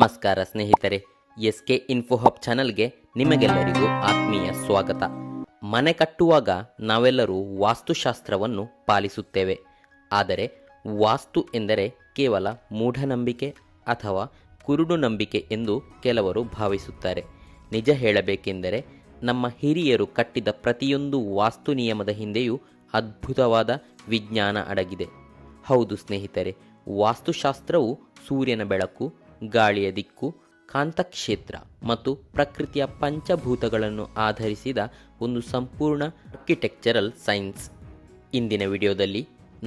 ನಮಸ್ಕಾರ ಸ್ನೇಹಿತರೆ, S K info hub ಚಾನಲ್ಗೆ ನಿಮಗೆಲ್ಲರಿಗೂ ಆತ್ಮೀಯ ಸ್ವಾಗತ. ಮನೆ ಕಟ್ಟುವಾಗ ನಾವೆಲ್ಲರೂ ವಾಸ್ತುಶಾಸ್ತ್ರವನ್ನು ಪಾಲಿಸುತ್ತೇವೆ. ಆದರೆ ವಾಸ್ತು ಎಂದರೆ ಕೇವಲ ಮೂಢನಂಬಿಕೆ ಅಥವಾ ಕುರುಡು ನಂಬಿಕೆ ಎಂದು ಕೆಲವರು ಭಾವಿಸುತ್ತಾರೆ. ನಿಜ ಹೇಳಬೇಕೆಂದರೆ ನಮ್ಮ ಹಿರಿಯರು ಕಟ್ಟಿದ ಪ್ರತಿಯೊಂದು ವಾಸ್ತು ನಿಯಮದ ಹಿಂದೆಯೂ ಅದ್ಭುತವಾದ ವಿಜ್ಞಾನ ಅಡಗಿದೆ. ಹೌದು ಸ್ನೇಹಿತರೆ, ವಾಸ್ತುಶಾಸ್ತ್ರವು ಸೂರ್ಯನ ಬೆಳಕು, ಗಾಳಿಯ ದಿಕ್ಕು, ಕಾಂತಕ್ಷೇತ್ರ ಮತ್ತು ಪ್ರಕೃತಿಯ ಪಂಚಭೂತಗಳನ್ನು ಆಧರಿಸಿದ ಒಂದು ಸಂಪೂರ್ಣ ಆರ್ಕಿಟೆಕ್ಚರಲ್ ಸೈನ್ಸ್. ಇಂದಿನ ವಿಡಿಯೋದಲ್ಲಿ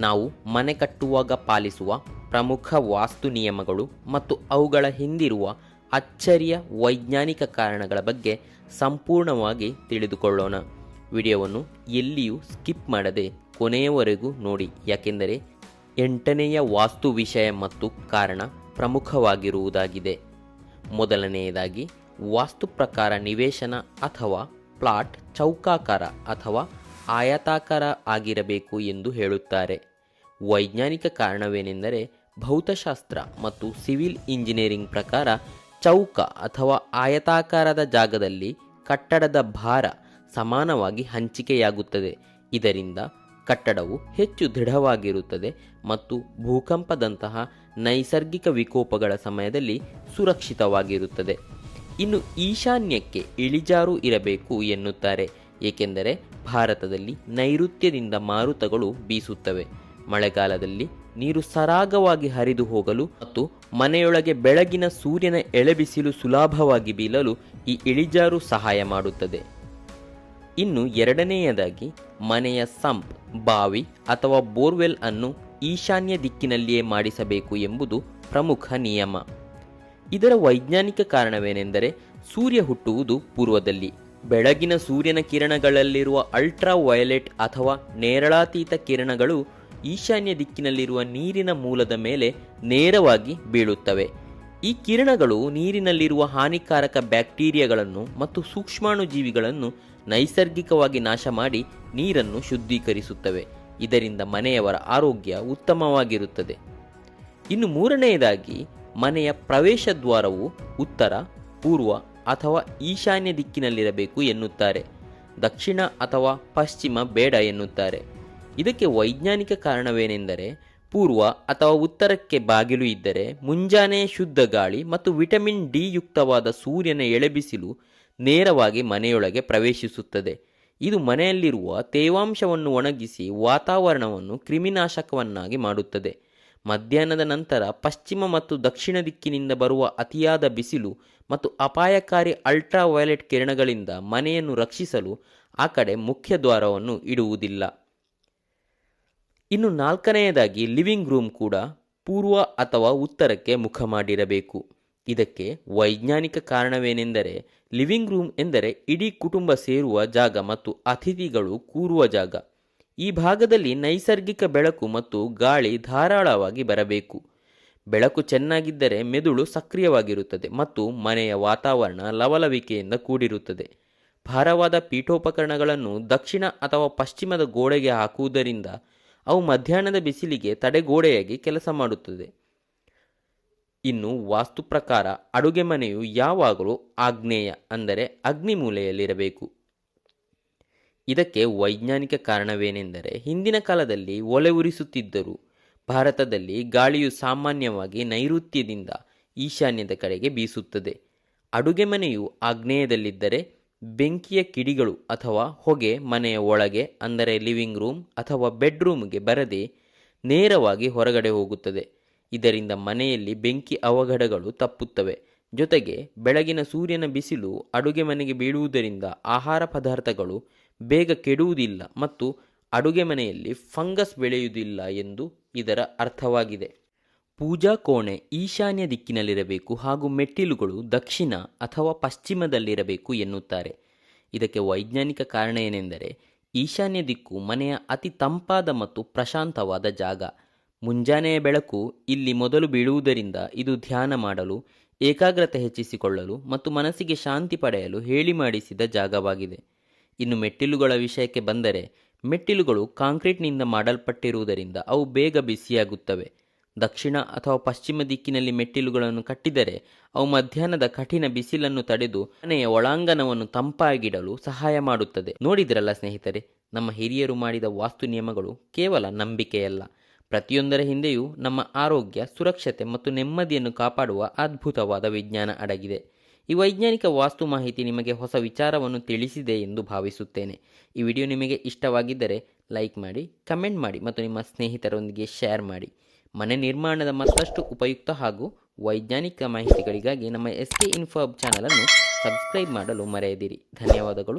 ನಾವು ಮನೆ ಕಟ್ಟುವಾಗ ಪಾಲಿಸುವ ಪ್ರಮುಖ ವಾಸ್ತು ನಿಯಮಗಳು ಮತ್ತು ಅವುಗಳ ಹಿಂದಿರುವ ಅಚ್ಚರಿಯ ವೈಜ್ಞಾನಿಕ ಕಾರಣಗಳ ಬಗ್ಗೆ ಸಂಪೂರ್ಣವಾಗಿ ತಿಳಿದುಕೊಳ್ಳೋಣ. ವಿಡಿಯೋವನ್ನು ಎಲ್ಲಿಯೂ ಸ್ಕಿಪ್ ಮಾಡದೆ ಕೊನೆಯವರೆಗೂ ನೋಡಿ, ಯಾಕೆಂದರೆ 8ನೆಯ ವಾಸ್ತು ವಿಷಯ ಮತ್ತು ಕಾರಣ ಪ್ರಮುಖವಾಗಿರುವುದಾಗಿದೆ. ಮೊದಲನೆಯದಾಗಿ, ವಾಸ್ತು ಪ್ರಕಾರ ನಿವೇಶನ ಅಥವಾ ಪ್ಲಾಟ್ ಚೌಕಾಕಾರ ಅಥವಾ ಆಯತಾಕಾರ ಆಗಿರಬೇಕು ಎಂದು ಹೇಳುತ್ತಾರೆ. ವೈಜ್ಞಾನಿಕ ಕಾರಣವೇನೆಂದರೆ ಭೌತಶಾಸ್ತ್ರ ಮತ್ತು ಸಿವಿಲ್ ಇಂಜಿನಿಯರಿಂಗ್ ಪ್ರಕಾರ ಚೌಕ ಅಥವಾ ಆಯತಾಕಾರದ ಜಾಗದಲ್ಲಿ ಕಟ್ಟಡದ ಭಾರ ಸಮಾನವಾಗಿ ಹಂಚಿಕೆಯಾಗುತ್ತದೆ. ಇದರಿಂದ ಕಟ್ಟಡವು ಹೆಚ್ಚು ದೃಢವಾಗಿರುತ್ತದೆ ಮತ್ತು ಭೂಕಂಪದಂತಹ ನೈಸರ್ಗಿಕ ವಿಕೋಪಗಳ ಸಮಯದಲ್ಲಿ ಸುರಕ್ಷಿತವಾಗಿರುತ್ತದೆ. ಇನ್ನು ಈಶಾನ್ಯಕ್ಕೆ ಇಳಿಜಾರು ಇರಬೇಕು ಎನ್ನುತ್ತಾರೆ, ಏಕೆಂದರೆ ಭಾರತದಲ್ಲಿ ನೈಋತ್ಯದಿಂದ ಮಾರುತಗಳು ಬೀಸುತ್ತವೆ. ಮಳೆಗಾಲದಲ್ಲಿ ನೀರು ಸರಾಗವಾಗಿ ಹರಿದು ಹೋಗಲು ಮತ್ತು ಮನೆಯೊಳಗೆ ಬೆಳಗಿನ ಸೂರ್ಯನ ಎಳೆಬಿಸಿಲು ಸುಲಭವಾಗಿ ಬೀಳಲು ಈ ಇಳಿಜಾರು ಸಹಾಯ ಮಾಡುತ್ತದೆ. ಇನ್ನು ಎರಡನೆಯದಾಗಿ, ಮನೆಯ ಸಂಪ್, ಬಾವಿ ಅಥವಾ ಬೋರ್ವೆಲ್ ಅನ್ನು ಈಶಾನ್ಯ ದಿಕ್ಕಿನಲ್ಲಿಯೇ ಮಾಡಿಸಬೇಕು ಎಂಬುದು ಪ್ರಮುಖ ನಿಯಮ. ಇದರ ವೈಜ್ಞಾನಿಕ ಕಾರಣವೇನೆಂದರೆ ಸೂರ್ಯ ಹುಟ್ಟುವುದು ಪೂರ್ವದಲ್ಲಿ. ಬೆಳಗಿನ ಸೂರ್ಯನ ಕಿರಣಗಳಲ್ಲಿರುವ ಅಲ್ಟ್ರಾ ವಯಲೆಟ್ ಅಥವಾ ನೇರಳಾತೀತ ಕಿರಣಗಳು ಈಶಾನ್ಯ ದಿಕ್ಕಿನಲ್ಲಿರುವ ನೀರಿನ ಮೂಲದ ಮೇಲೆ ನೇರವಾಗಿ ಬೀಳುತ್ತವೆ. ಈ ಕಿರಣಗಳು ನೀರಿನಲ್ಲಿರುವ ಹಾನಿಕಾರಕ ಬ್ಯಾಕ್ಟೀರಿಯಾಗಳನ್ನು ಮತ್ತು ಸೂಕ್ಷ್ಮಾಣುಜೀವಿಗಳನ್ನು ನೈಸರ್ಗಿಕವಾಗಿ ನಾಶ ಮಾಡಿ ನೀರನ್ನು ಶುದ್ಧೀಕರಿಸುತ್ತವೆ. ಇದರಿಂದ ಮನೆಯವರ ಆರೋಗ್ಯ ಉತ್ತಮವಾಗಿರುತ್ತದೆ. ಇನ್ನು ಮೂರನೆಯದಾಗಿ, ಮನೆಯ ಪ್ರವೇಶ ದ್ವಾರವು ಉತ್ತರ, ಪೂರ್ವ ಅಥವಾ ಈಶಾನ್ಯ ದಿಕ್ಕಿನಲ್ಲಿರಬೇಕು ಎನ್ನುತ್ತಾರೆ. ದಕ್ಷಿಣ ಅಥವಾ ಪಶ್ಚಿಮ ಬೇಡ ಎನ್ನುತ್ತಾರೆ. ಇದಕ್ಕೆ ವೈಜ್ಞಾನಿಕ ಕಾರಣವೇನೆಂದರೆ ಪೂರ್ವ ಅಥವಾ ಉತ್ತರಕ್ಕೆ ಬಾಗಿಲು ಇದ್ದರೆ ಮುಂಜಾನೆ ಶುದ್ಧ ಗಾಳಿ ಮತ್ತು ವಿಟಮಿನ್ ಡಿ ಯುಕ್ತವಾದ ಸೂರ್ಯನ ಎಳೆಬಿಸಿಲು ನೇರವಾಗಿ ಮನೆಯೊಳಗೆ ಪ್ರವೇಶಿಸುತ್ತದೆ. ಇದು ಮನೆಯಲ್ಲಿರುವ ತೇವಾಂಶವನ್ನು ಒಣಗಿಸಿ ವಾತಾವರಣವನ್ನು ಕ್ರಿಮಿನಾಶಕವನ್ನಾಗಿ ಮಾಡುತ್ತದೆ. ಮಧ್ಯಾಹ್ನದ ನಂತರ ಪಶ್ಚಿಮ ಮತ್ತು ದಕ್ಷಿಣ ದಿಕ್ಕಿನಿಂದ ಬರುವ ಅತಿಯಾದ ಬಿಸಿಲು ಮತ್ತು ಅಪಾಯಕಾರಿ ಅಲ್ಟ್ರಾ ವಯಲೆಟ್ ಕಿರಣಗಳಿಂದ ಮನೆಯನ್ನು ರಕ್ಷಿಸಲು ಆ ಕಡೆ ಮುಖ್ಯ ದ್ವಾರವನ್ನು ಇಡುವುದಿಲ್ಲ. ಇನ್ನು ನಾಲ್ಕನೆಯದಾಗಿ, ಲಿವಿಂಗ್ ರೂಮ್ ಕೂಡ ಪೂರ್ವ ಅಥವಾ ಉತ್ತರಕ್ಕೆ ಮುಖ ಮಾಡಿರಬೇಕು. ಇದಕ್ಕೆ ವೈಜ್ಞಾನಿಕ ಕಾರಣವೇನೆಂದರೆ ಲಿವಿಂಗ್ ರೂಮ್ ಎಂದರೆ ಇಡೀ ಕುಟುಂಬ ಸೇರುವ ಜಾಗ ಮತ್ತು ಅತಿಥಿಗಳು ಕೂರುವ ಜಾಗ. ಈ ಭಾಗದಲ್ಲಿ ನೈಸರ್ಗಿಕ ಬೆಳಕು ಮತ್ತು ಗಾಳಿ ಧಾರಾಳವಾಗಿ ಬರಬೇಕು. ಬೆಳಕು ಚೆನ್ನಾಗಿದ್ದರೆ ಮೆದುಳು ಸಕ್ರಿಯವಾಗಿರುತ್ತದೆ ಮತ್ತು ಮನೆಯ ವಾತಾವರಣ ಲವಲವಿಕೆಯಿಂದ ಕೂಡಿರುತ್ತದೆ. ಭಾರವಾದ ಪೀಠೋಪಕರಣಗಳನ್ನು ದಕ್ಷಿಣ ಅಥವಾ ಪಶ್ಚಿಮದ ಗೋಡೆಗೆ ಹಾಕುವುದರಿಂದ ಅವು ಮಧ್ಯಾಹ್ನದ ಬಿಸಿಲಿಗೆ ತಡೆಗೋಡೆಯಾಗಿ ಕೆಲಸ ಮಾಡುತ್ತದೆ. ಇನ್ನು ವಾಸ್ತು ಪ್ರಕಾರ ಅಡುಗೆ ಮನೆಯು ಯಾವಾಗಲೂ ಆಗ್ನೇಯ ಅಂದರೆ ಅಗ್ನಿ ಮೂಲೆಯಲ್ಲಿರಬೇಕು. ಇದಕ್ಕೆ ವೈಜ್ಞಾನಿಕ ಕಾರಣವೇನೆಂದರೆ ಹಿಂದಿನ ಕಾಲದಲ್ಲಿ ಒಲೆ ಉರಿಸುತ್ತಿದ್ದರು. ಭಾರತದಲ್ಲಿ ಗಾಳಿಯು ಸಾಮಾನ್ಯವಾಗಿ ನೈಋತ್ಯದಿಂದ ಈಶಾನ್ಯದ ಕಡೆಗೆ ಬೀಸುತ್ತದೆ. ಅಡುಗೆ ಮನೆಯು ಆಗ್ನೇಯದಲ್ಲಿದ್ದರೆ ಬೆಂಕಿಯ ಕಿಡಿಗಳು ಅಥವಾ ಹೊಗೆ ಮನೆಯ ಒಳಗೆ ಅಂದರೆ ಲಿವಿಂಗ್ ರೂಮ್ ಅಥವಾ ಬೆಡ್ರೂಮ್ಗೆ ಬರದೆ ನೇರವಾಗಿ ಹೊರಗಡೆ ಹೋಗುತ್ತದೆ. ಇದರಿಂದ ಮನೆಯಲ್ಲಿ ಬೆಂಕಿ ಅವಘಡಗಳು ತಪ್ಪುತ್ತವೆ. ಜೊತೆಗೆ ಬೆಳಗಿನ ಸೂರ್ಯನ ಬಿಸಿಲು ಅಡುಗೆ ಮನೆಗೆ ಬೀಳುವುದರಿಂದ ಆಹಾರ ಪದಾರ್ಥಗಳು ಬೇಗ ಕೆಡುವುದಿಲ್ಲ ಮತ್ತು ಅಡುಗೆ ಮನೆಯಲ್ಲಿ ಫಂಗಸ್ ಬೆಳೆಯುವುದಿಲ್ಲ ಎಂದು ಇದರ ಅರ್ಥವಾಗಿದೆ. ಪೂಜಾ ಕೋಣೆ ಈಶಾನ್ಯ ದಿಕ್ಕಿನಲ್ಲಿರಬೇಕು ಹಾಗೂ ಮೆಟ್ಟಿಲುಗಳು ದಕ್ಷಿಣ ಅಥವಾ ಪಶ್ಚಿಮದಲ್ಲಿರಬೇಕು ಎನ್ನುತ್ತಾರೆ. ಇದಕ್ಕೆ ವೈಜ್ಞಾನಿಕ ಕಾರಣ ಏನೆಂದರೆ ಈಶಾನ್ಯ ದಿಕ್ಕು ಮನೆಯ ಅತಿ ತಂಪಾದ ಮತ್ತು ಪ್ರಶಾಂತವಾದ ಜಾಗ. ಮುಂಜಾನೆಯ ಬೆಳಕು ಇಲ್ಲಿ ಮೊದಲು ಬೀಳುವುದರಿಂದ ಇದು ಧ್ಯಾನ ಮಾಡಲು, ಏಕಾಗ್ರತೆ ಹೆಚ್ಚಿಸಿಕೊಳ್ಳಲು ಮತ್ತು ಮನಸ್ಸಿಗೆ ಶಾಂತಿ ಪಡೆಯಲು ಹೇಳಿ ಮಾಡಿಸಿದ ಜಾಗವಾಗಿದೆ. ಇನ್ನು ಮೆಟ್ಟಿಲುಗಳ ವಿಷಯಕ್ಕೆ ಬಂದರೆ ಮೆಟ್ಟಿಲುಗಳು ಕಾಂಕ್ರೀಟ್ನಿಂದ ಮಾಡಲ್ಪಟ್ಟಿರುವುದರಿಂದ ಅವು ಬೇಗ ಬಿಸಿಯಾಗುತ್ತವೆ. ದಕ್ಷಿಣ ಅಥವಾ ಪಶ್ಚಿಮ ದಿಕ್ಕಿನಲ್ಲಿ ಮೆಟ್ಟಿಲುಗಳನ್ನು ಕಟ್ಟಿದರೆ ಅವು ಮಧ್ಯಾಹ್ನದ ಕಠಿಣ ಬಿಸಿಲನ್ನು ತಡೆದು ಮನೆಯ ಒಳಾಂಗಣವನ್ನು ತಂಪಾಗಿಡಲು ಸಹಾಯ ಮಾಡುತ್ತದೆ. ನೋಡಿದ್ರಲ್ಲ ಸ್ನೇಹಿತರೆ, ನಮ್ಮ ಹಿರಿಯರು ಮಾಡಿದ ವಾಸ್ತು ನಿಯಮಗಳು ಕೇವಲ ನಂಬಿಕೆಯಲ್ಲ, ಪ್ರತಿಯೊಂದರ ಹಿಂದೆಯೂ ನಮ್ಮ ಆರೋಗ್ಯ, ಸುರಕ್ಷತೆ ಮತ್ತು ನೆಮ್ಮದಿಯನ್ನು ಕಾಪಾಡುವ ಅದ್ಭುತವಾದ ವಿಜ್ಞಾನ ಅಡಗಿದೆ. ಈ ವೈಜ್ಞಾನಿಕ ವಾಸ್ತು ಮಾಹಿತಿ ನಿಮಗೆ ಹೊಸ ವಿಚಾರವನ್ನು ತಿಳಿಸಿದೆ ಎಂದು ಭಾವಿಸುತ್ತೇನೆ. ಈ ವಿಡಿಯೋ ನಿಮಗೆ ಇಷ್ಟವಾಗಿದ್ದರೆ ಲೈಕ್ ಮಾಡಿ, ಕಮೆಂಟ್ ಮಾಡಿ ಮತ್ತು ನಿಮ್ಮ ಸ್ನೇಹಿತರೊಂದಿಗೆ ಶೇರ್ ಮಾಡಿ. ಮನೆ ನಿರ್ಮಾಣದ ಮತ್ತಷ್ಟು ಉಪಯುಕ್ತ ಹಾಗೂ ವೈಜ್ಞಾನಿಕ ಮಾಹಿತಿಗಳಿಗಾಗಿ ನಮ್ಮ SK ಇನ್ಫೋ ಹಬ್ ಚಾನಲನ್ನು ಸಬ್ಸ್ಕ್ರೈಬ್ ಮಾಡಲು ಮರೆಯದಿರಿ. ಧನ್ಯವಾದಗಳು.